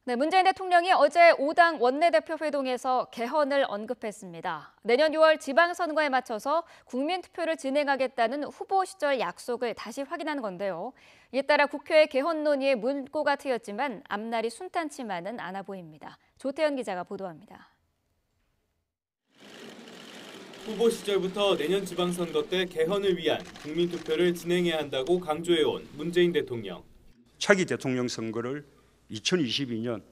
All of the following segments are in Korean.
네, 문재인 대통령이 어제 5당 원내대표 회동에서 개헌을 언급했습니다. 내년 6월 지방선거에 맞춰서 국민투표를 진행하겠다는 후보 시절 약속을 다시 확인한 건데요. 이에 따라 국회 개헌 논의에 문고가 트였지만 앞날이 순탄치만은 않아 보입니다. 조태현 기자가 보도합니다. 후보 시절부터 내년 지방선거 때 개헌을 위한 국민투표를 진행해야 한다고 강조해온 문재인 대통령. 차기 대통령 선거를 2022년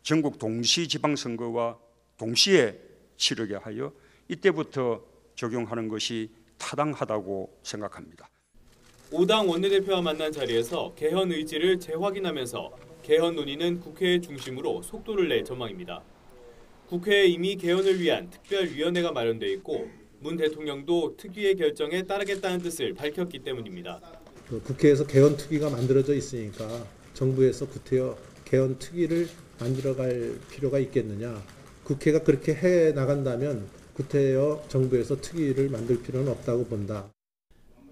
전국 동시 지방선거와 동시에 치르게 하여 이때부터 적용하는 것이 타당하다고 생각합니다. 5당 원내대표와 만난 자리에서 개헌 의지를 재확인하면서 개헌 논의는 국회의 중심으로 속도를 낼 전망입니다. 국회에 이미 개헌을 위한 특별위원회가 마련돼 있고 문 대통령도 특위의 결정에 따르겠다는 뜻을 밝혔기 때문입니다. 국회에서 개헌 특위가 만들어져 있으니까 정부에서 구태여 개헌 특위를 만들어갈 필요가 있겠느냐. 국회가 그렇게 해 나간다면 구태여 정부에서 특위를 만들 필요는 없다고 본다.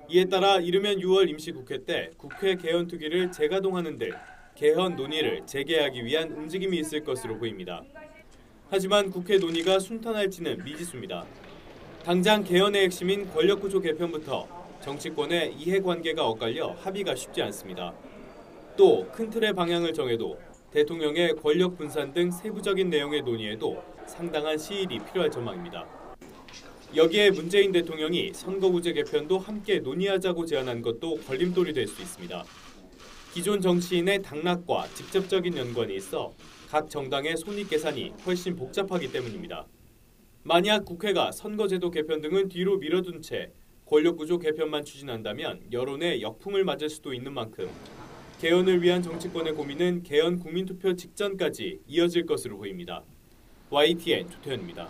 이에 따라 이르면 6월 임시국회 때 국회 개헌 특위를 재가동하는 등 개헌 논의를 재개하기 위한 움직임이 있을 것으로 보입니다. 하지만 국회 논의가 순탄할지는 미지수입니다. 당장 개헌의 핵심인 권력구조 개편부터 정치권의 이해관계가 엇갈려 합의가 쉽지 않습니다. 또 큰 틀의 방향을 정해도 대통령의 권력 분산 등 세부적인 내용의 논의에도 상당한 시일이 필요할 전망입니다. 여기에 문재인 대통령이 선거구제 개편도 함께 논의하자고 제안한 것도 걸림돌이 될 수 있습니다. 기존 정치인의 당락과 직접적인 연관이 있어 각 정당의 손익계산이 훨씬 복잡하기 때문입니다. 만약 국회가 선거제도 개편 등은 뒤로 밀어둔 채 권력구조 개편만 추진한다면 여론의 역풍을 맞을 수도 있는 만큼 개헌을 위한 정치권의 고민은 개헌 국민투표 직전까지 이어질 것으로 보입니다. YTN 조태현입니다.